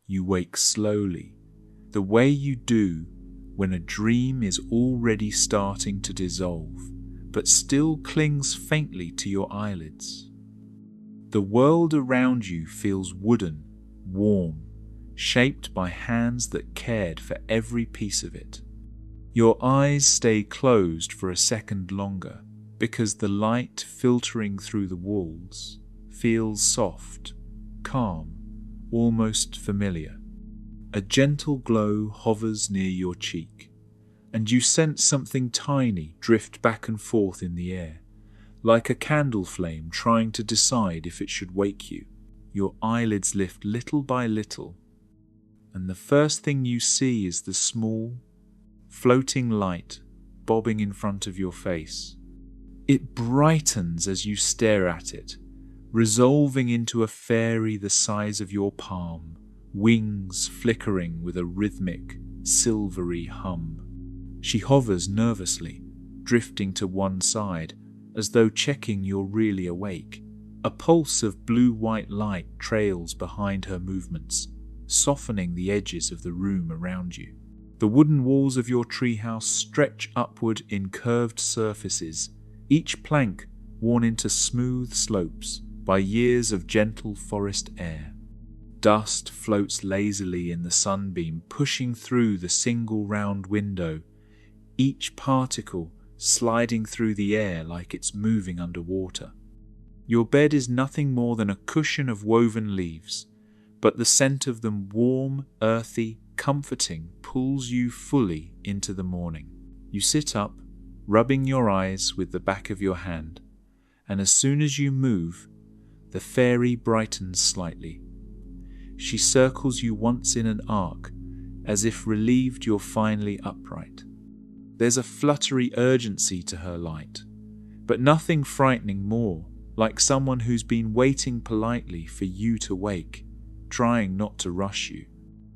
you wake slowly, the way you do when a dream is already starting to dissolve, but still clings faintly to your eyelids. The world around you feels wooden, warm, shaped by hands that cared for every piece of it. Your eyes stay closed for a second longer because the light filtering through the walls feels soft, calm, almost familiar. A gentle glow hovers near your cheek, and you sense something tiny drift back and forth in the air, like a candle flame trying to decide if it should wake you. Your eyelids lift little by little, and the first thing you see is the small, floating light bobbing in front of your face. It brightens as you stare at it, resolving into a fairy the size of your palm, wings flickering with a rhythmic, silvery hum. She hovers nervously, drifting to one side, as though checking you're really awake. A pulse of blue-white light trails behind her movements, softening the edges of the room around you. The wooden walls of your treehouse stretch upward in curved surfaces, each plank worn into smooth slopes by years of gentle forest air. Dust floats lazily in the sunbeam, pushing through the single round window, each particle sliding through the air like it's moving underwater. Your bed is nothing more than a cushion of woven leaves, but the scent of them, warm, earthy, comforting, pulls you fully into the morning. You sit up, rubbing your eyes with the back of your hand, and as soon as you move, the fairy brightens slightly. She circles you once in an arc, as if relieved you're finally upright. There's a fluttery urgency to her light, but nothing frightening more, like someone who's been waiting politely for you to wake, trying not to rush you.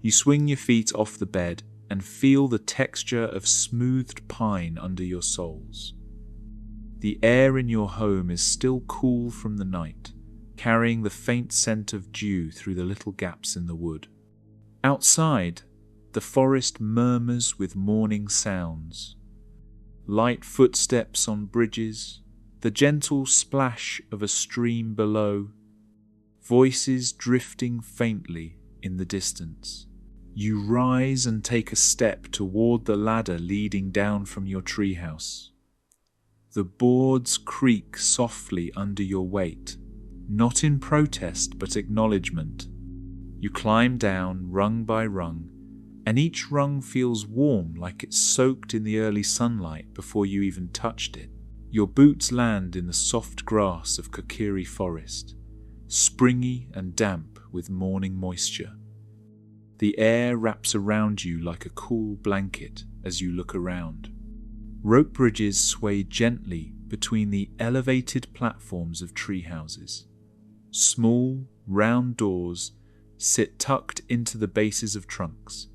You swing your feet off the bed and feel the texture of smoothed pine under your soles. The air in your home is still cool from the night, carrying the faint scent of dew through the little gaps in the wood. Outside, the forest murmurs with morning sounds. Light footsteps on bridges, the gentle splash of a stream below, voices drifting faintly in the distance. You rise and take a step toward the ladder leading down from your treehouse. The boards creak softly under your weight, not in protest but acknowledgement. You climb down rung by rung, and each rung feels warm like it's soaked in the early sunlight before you even touched it. Your boots land in the soft grass of Kokiri Forest, springy and damp with morning moisture. The air wraps around you like a cool blanket as you look around. Rope bridges sway gently between the elevated platforms of tree houses. Small, round doors sit tucked into the bases of trunks,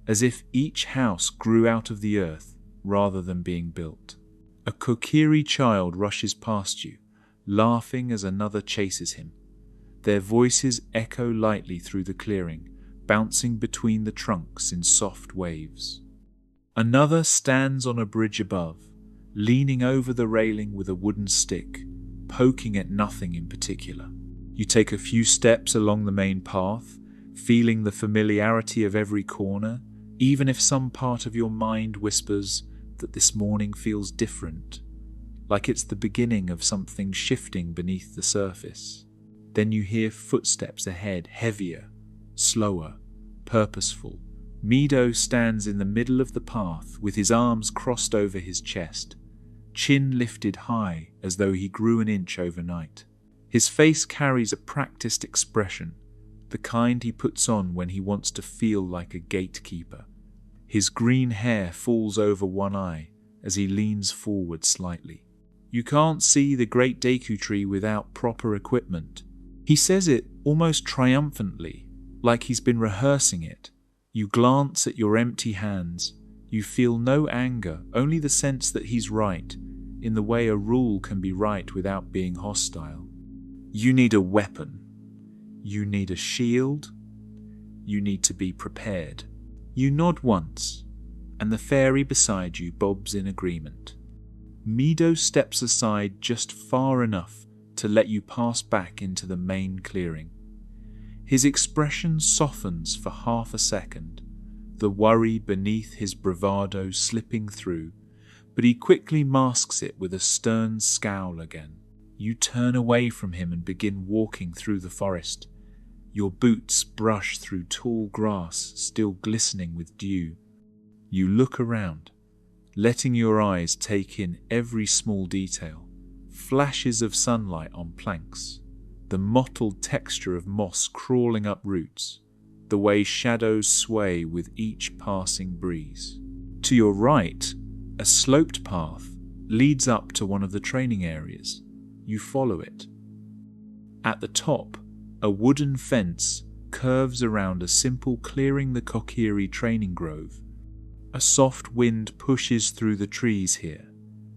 as if each house grew out of the earth rather than being built. A Kokiri child rushes past you, laughing as another chases him. Their voices echo lightly through the clearing, bouncing between the trunks in soft waves. Another stands on a bridge above, leaning over the railing with a wooden stick, poking at nothing in particular. You take a few steps along the main path, feeling the familiarity of every corner, even if some part of your mind whispers that this morning feels different, like it's the beginning of something shifting beneath the surface. Then you hear footsteps ahead, heavier, slower, purposeful. Mido stands in the middle of the path with his arms crossed over his chest, chin lifted high as though he grew an inch overnight. His face carries a practiced expression, the kind he puts on when he wants to feel like a gatekeeper. His green hair falls over one eye as he leans forward slightly. You can't see the Great Deku Tree without proper equipment. He says it almost triumphantly, like he's been rehearsing it. You glance at your empty hands. You feel no anger, only the sense that he's right, in the way a rule can be right without being hostile. You need a weapon. You need a shield. you need to be prepared. You nod once, and the fairy beside you bobs in agreement. Mido steps aside just far enough to let you pass back into the main clearing. His expression softens for half a second, the worry beneath his bravado slipping through, but he quickly masks it with a stern scowl again. You turn away from him and begin walking through the forest. Your boots brush through tall grass still glistening with dew. You look around, letting your eyes take in every small detail. Flashes of sunlight on planks, the mottled texture of moss crawling up roots, the way shadows sway with each passing breeze. To your right, a sloped path leads up to one of the training areas. You follow it. At the top, a wooden fence curves around a simple clearing, the Kokiri training grove. A soft wind pushes through the trees here,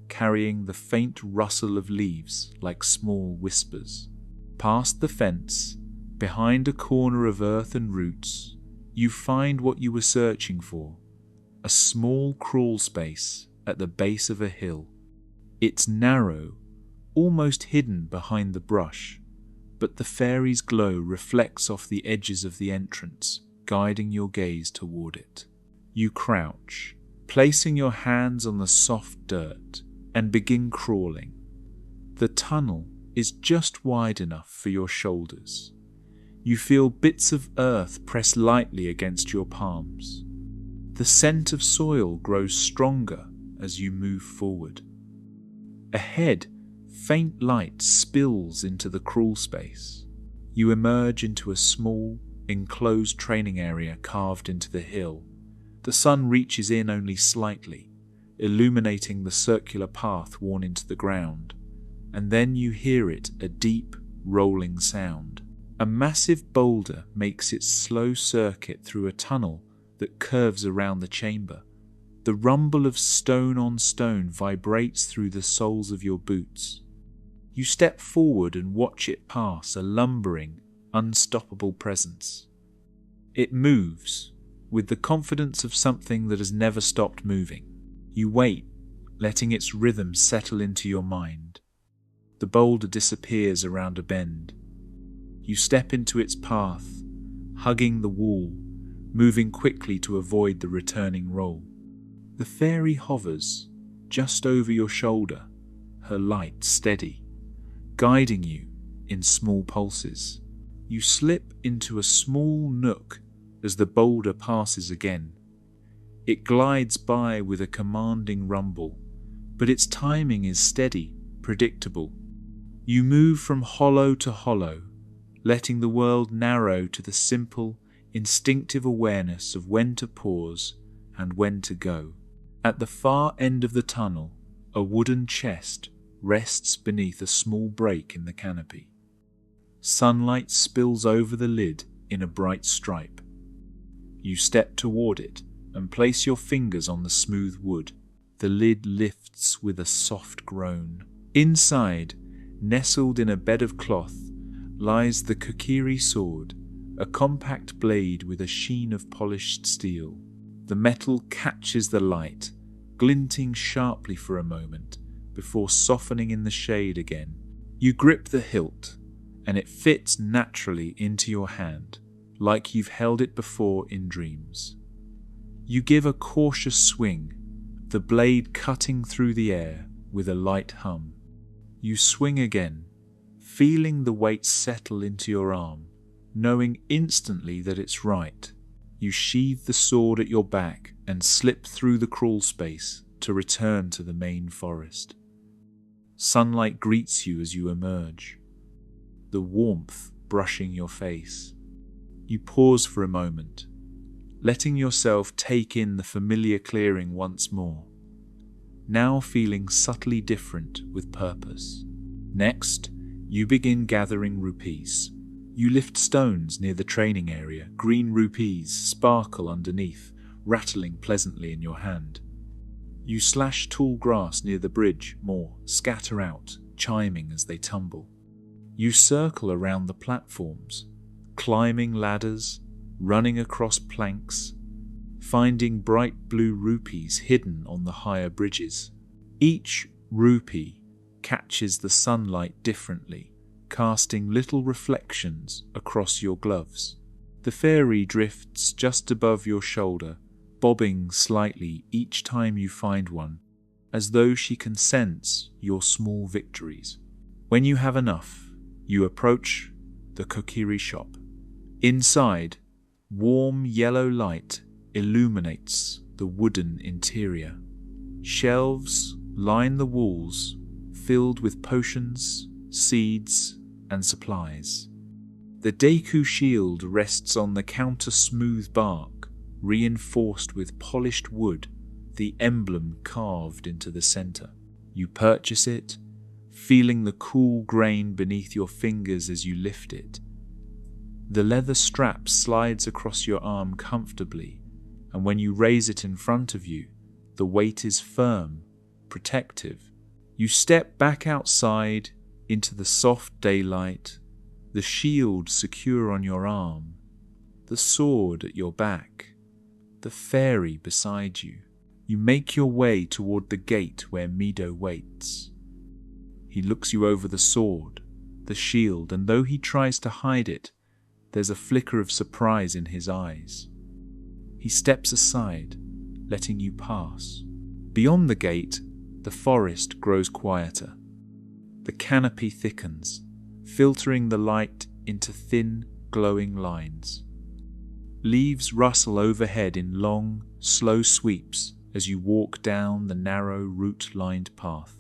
carrying the faint rustle of leaves like small whispers. Past the fence, behind a corner of earth and roots, you find what you were searching for, a small crawl space at the base of a hill. It's narrow, almost hidden behind the brush, but the fairy's glow reflects off the edges of the entrance, guiding your gaze toward it. You crouch, placing your hands on the soft dirt, and begin crawling. The tunnel is just wide enough for your shoulders. You feel bits of earth press lightly against your palms. The scent of soil grows stronger as you move forward. Ahead, faint light spills into the crawl space. You emerge into a small, enclosed training area carved into the hill. The sun reaches in only slightly, illuminating the circular path worn into the ground, and then you hear it, a deep, rolling sound. A massive boulder makes its slow circuit through a tunnel that curves around the chamber. The rumble of stone on stone vibrates through the soles of your boots. You step forward and watch it pass, a lumbering, unstoppable presence. It moves, with the confidence of something that has never stopped moving. You wait, letting its rhythm settle into your mind. The boulder disappears around a bend. You step into its path, hugging the wall, moving quickly to avoid the returning roll. The fairy hovers just over your shoulder, her light steady, guiding you in small pulses. You slip into a small nook as the boulder passes again. It glides by with a commanding rumble, but its timing is steady, predictable. You move from hollow to hollow, letting the world narrow to the simple, instinctive awareness of when to pause and when to go. At the far end of the tunnel, a wooden chest rests beneath a small break in the canopy. Sunlight spills over the lid in a bright stripe. You step toward it and place your fingers on the smooth wood. The lid lifts with a soft groan. Inside, nestled in a bed of cloth, lies the Kokiri sword, a compact blade with a sheen of polished steel. The metal catches the light, glinting sharply for a moment, before softening in the shade again. You grip the hilt, and it fits naturally into your hand, like you've held it before in dreams. You give a cautious swing, the blade cutting through the air with a light hum. You swing again, feeling the weight settle into your arm, knowing instantly that it's right. You sheathe the sword at your back and slip through the crawl space to return to the main forest. Sunlight greets you as you emerge, the warmth brushing your face. You pause for a moment, letting yourself take in the familiar clearing once more, now feeling subtly different with purpose. Next, you begin gathering rupees. You lift stones near the training area. Green rupees sparkle underneath, rattling pleasantly in your hand. You slash tall grass near the bridge, more scatter out, chiming as they tumble. You circle around the platforms, climbing ladders, running across planks, finding bright blue rupees hidden on the higher bridges. Each rupee catches the sunlight differently, casting little reflections across your gloves. The fairy drifts just above your shoulder, bobbing slightly each time you find one, as though she can sense your small victories. When you have enough, you approach the Kokiri shop. Inside, warm yellow light illuminates the wooden interior. Shelves line the walls, filled with potions, seeds, and supplies. The Deku shield rests on the counter-smooth bark, reinforced with polished wood, the emblem carved into the center. You purchase it, feeling the cool grain beneath your fingers as you lift it. The leather strap slides across your arm comfortably, and when you raise it in front of you, the weight is firm, protective. You step back outside into the soft daylight, the shield secure on your arm, the sword at your back, the fairy beside you. You make your way toward the gate where Mido waits. He looks you over the sword, the shield, and though he tries to hide it, there's a flicker of surprise in his eyes. He steps aside, letting you pass. Beyond the gate, the forest grows quieter. The canopy thickens, filtering the light into thin, glowing lines. Leaves rustle overhead in long, slow sweeps as you walk down the narrow, root-lined path.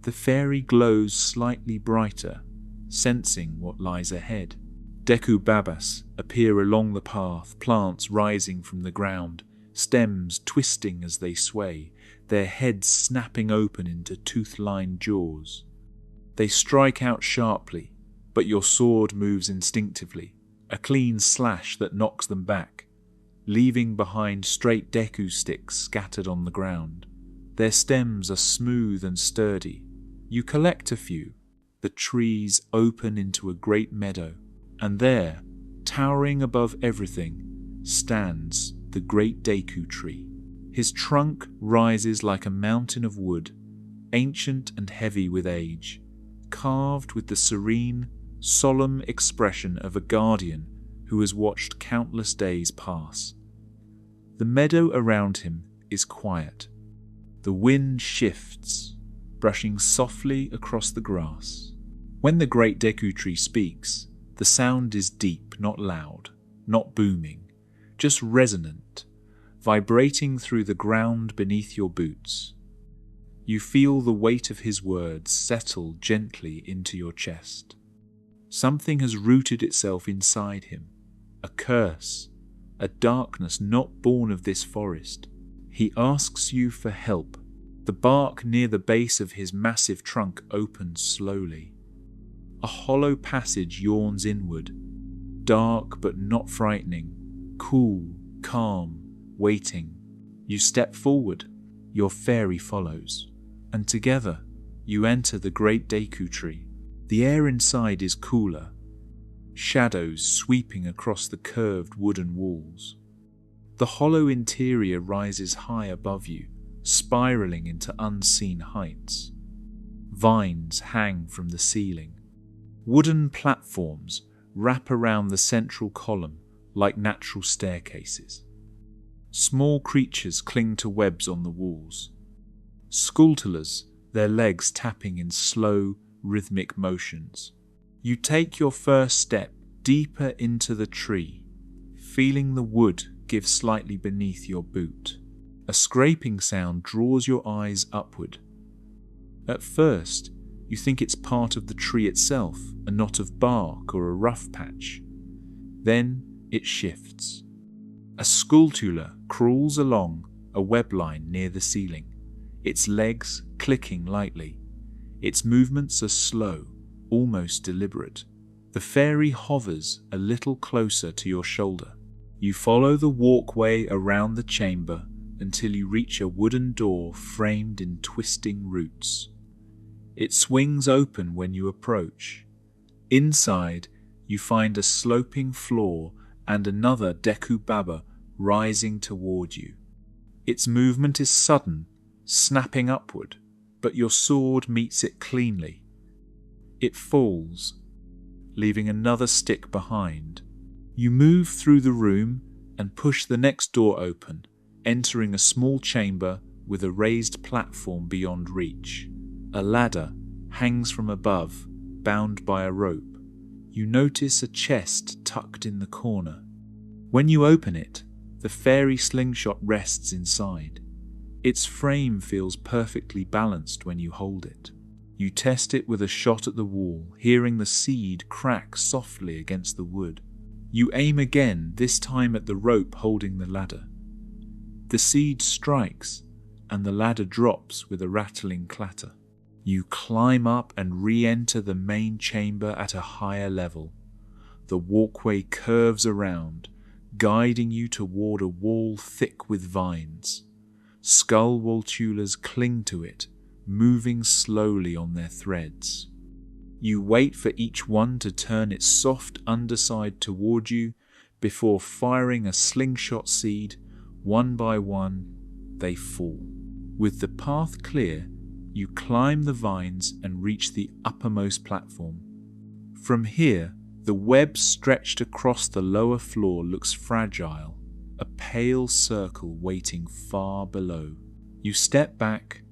The fairy glows slightly brighter, sensing what lies ahead. Deku babas appear along the path, plants rising from the ground, stems twisting as they sway, their heads snapping open into tooth-lined jaws. They strike out sharply, but your sword moves instinctively, a clean slash that knocks them back, leaving behind straight Deku sticks scattered on the ground. Their stems are smooth and sturdy. You collect a few. The trees open into a great meadow, and there, towering above everything, stands the Great Deku Tree. His trunk rises like a mountain of wood, ancient and heavy with age, carved with the serene, solemn expression of a guardian who has watched countless days pass. The meadow around him is quiet. The wind shifts, brushing softly across the grass. When the Great Deku Tree speaks, the sound is deep, not loud, not booming, just resonant, vibrating through the ground beneath your boots. You feel the weight of his words settle gently into your chest. Something has rooted itself inside him, a curse, a darkness not born of this forest. He asks you for help. The bark near the base of his massive trunk opens slowly. A hollow passage yawns inward, dark but not frightening, cool, calm, waiting. You step forward, your fairy follows, and together you enter the Great Deku Tree. The air inside is cooler, shadows sweeping across the curved wooden walls. The hollow interior rises high above you, spiraling into unseen heights. Vines hang from the ceiling. Wooden platforms wrap around the central column like natural staircases. Small creatures cling to webs on the walls. Skulltulas, their legs tapping in slow, rhythmic motions. You take your first step deeper into the tree, feeling the wood give slightly beneath your boot. A scraping sound draws your eyes upward. At first, you think it's part of the tree itself, a knot of bark or a rough patch. Then it shifts. A Skulltula crawls along a web line near the ceiling, its legs clicking lightly. Its movements are slow, almost deliberate. The fairy hovers a little closer to your shoulder. You follow the walkway around the chamber until you reach a wooden door framed in twisting roots. It swings open when you approach. Inside, you find a sloping floor and another Deku Baba rising toward you. Its movement is sudden, snapping upward, but your sword meets it cleanly. It falls, leaving another stick behind. You move through the room and push the next door open, entering a small chamber with a raised platform beyond reach. A ladder hangs from above, bound by a rope. You notice a chest tucked in the corner. When you open it, the fairy slingshot rests inside. Its frame feels perfectly balanced when you hold it. You test it with a shot at the wall, hearing the seed crack softly against the wood. You aim again, this time at the rope holding the ladder. The seed strikes, and the ladder drops with a rattling clatter. You climb up and re-enter the main chamber at a higher level. The walkway curves around, guiding you toward a wall thick with vines. Skull Waltulas cling to it, moving slowly on their threads. You wait for each one to turn its soft underside toward you before firing a slingshot seed. One by one, they fall. With the path clear, you climb the vines and reach the uppermost platform. From here, the web stretched across the lower floor looks fragile, a pale circle waiting far below. You step back,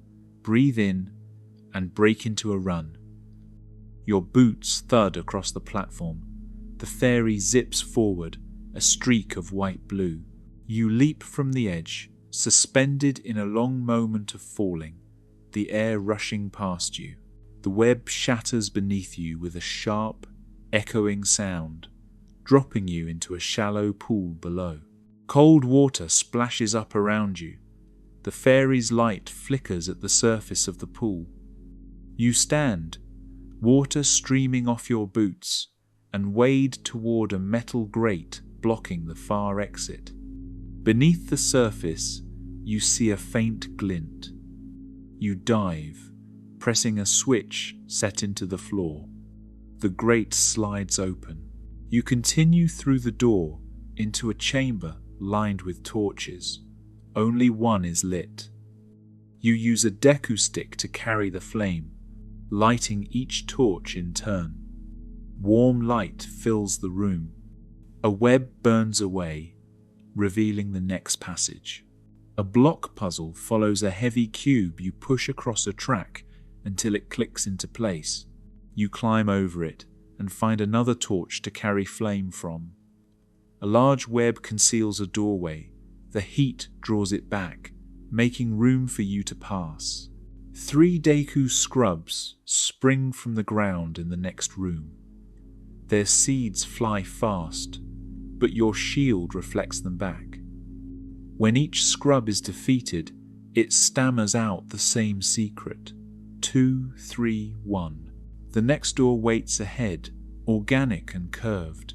breathe in, and break into a run. Your boots thud across the platform. The fairy zips forward, a streak of white-blue. You leap from the edge, suspended in a long moment of falling, the air rushing past you. The web shatters beneath you with a sharp, echoing sound, dropping you into a shallow pool below. Cold water splashes up around you. The fairy's light flickers at the surface of the pool. You stand, water streaming off your boots, and wade toward a metal grate blocking the far exit. Beneath the surface, you see a faint glint. You dive, pressing a switch set into the floor. The grate slides open. You continue through the door into a chamber lined with torches. Only one is lit. You use a Deku stick to carry the flame, lighting each torch in turn. Warm light fills the room. A web burns away, revealing the next passage. A block puzzle follows a heavy cube you push across a track until it clicks into place. You climb over it and find another torch to carry flame from. A large web conceals a doorway. The heat draws it back, making room for you to pass. 3 Deku scrubs spring from the ground in the next room. Their seeds fly fast, but your shield reflects them back. When each scrub is defeated, it stammers out the same secret. 2, 3, 1. The next door waits ahead, organic and curved.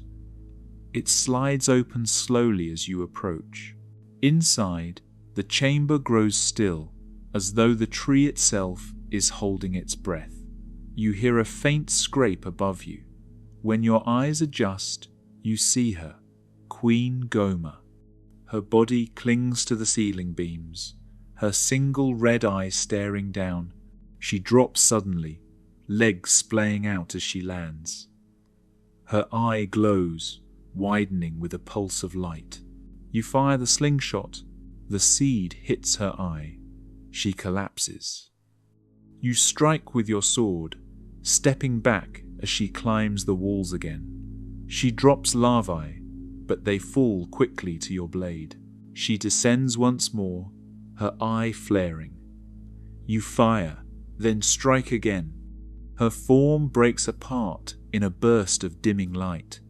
It slides open slowly as you approach. Inside, the chamber grows still, as though the tree itself is holding its breath. You hear a faint scrape above you. When your eyes adjust, you see her, Queen Gohma. Her body clings to the ceiling beams, her single red eye staring down. She drops suddenly, legs splaying out as she lands. Her eye glows, widening with a pulse of light. You fire the slingshot. The seed hits her eye. She collapses. You strike with your sword, stepping back as she climbs the walls again. She drops larvae, but they fall quickly to your blade. She descends once more, her eye flaring. You fire, then strike again. Her form breaks apart in a burst of dimming light.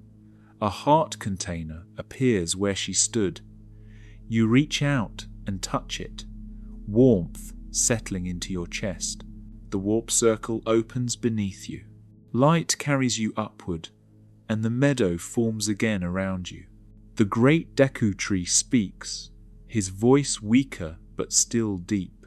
A heart container appears where she stood. You reach out and touch it, warmth settling into your chest. The warp circle opens beneath you. Light carries you upward, and the meadow forms again around you. The Great Deku Tree speaks, his voice weaker but still deep.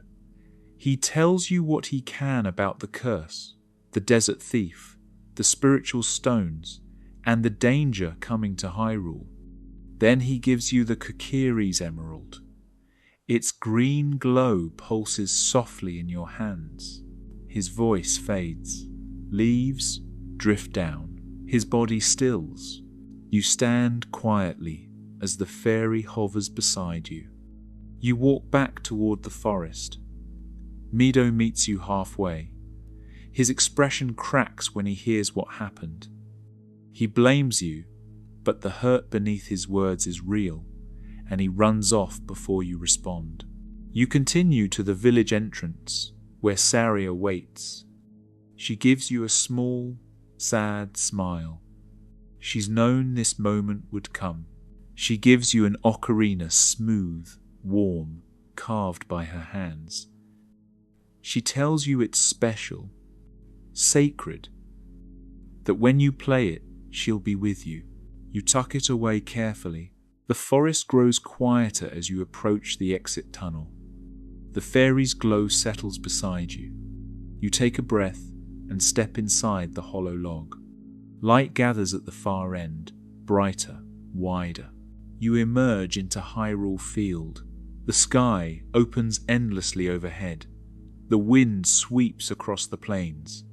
He tells you what he can about the curse, the desert thief, the spiritual stones, and the danger coming to Hyrule. Then he gives you the Kokiri's emerald. Its green glow pulses softly in your hands. His voice fades. Leaves drift down. His body stills. You stand quietly as the fairy hovers beside you. You walk back toward the forest. Mido meets you halfway. His expression cracks when he hears what happened. He blames you, but the hurt beneath his words is real, and he runs off before you respond. You continue to the village entrance, where Saria waits. She gives you a small, sad smile. She's known this moment would come. She gives you an ocarina, smooth, warm, carved by her hands. She tells you it's special, sacred, that when you play it, she'll be with you. You tuck it away carefully. The forest grows quieter as you approach the exit tunnel. The fairy's glow settles beside you. You take a breath and step inside the hollow log. Light gathers at the far end, brighter, wider. You emerge into Hyrule Field. The sky opens endlessly overhead. The wind sweeps across the plains.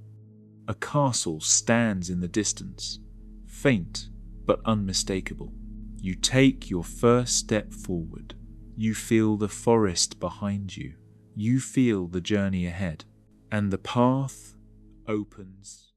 A castle stands in the distance, faint but unmistakable. You take your first step forward. You feel the forest behind you. You feel the journey ahead. And the path opens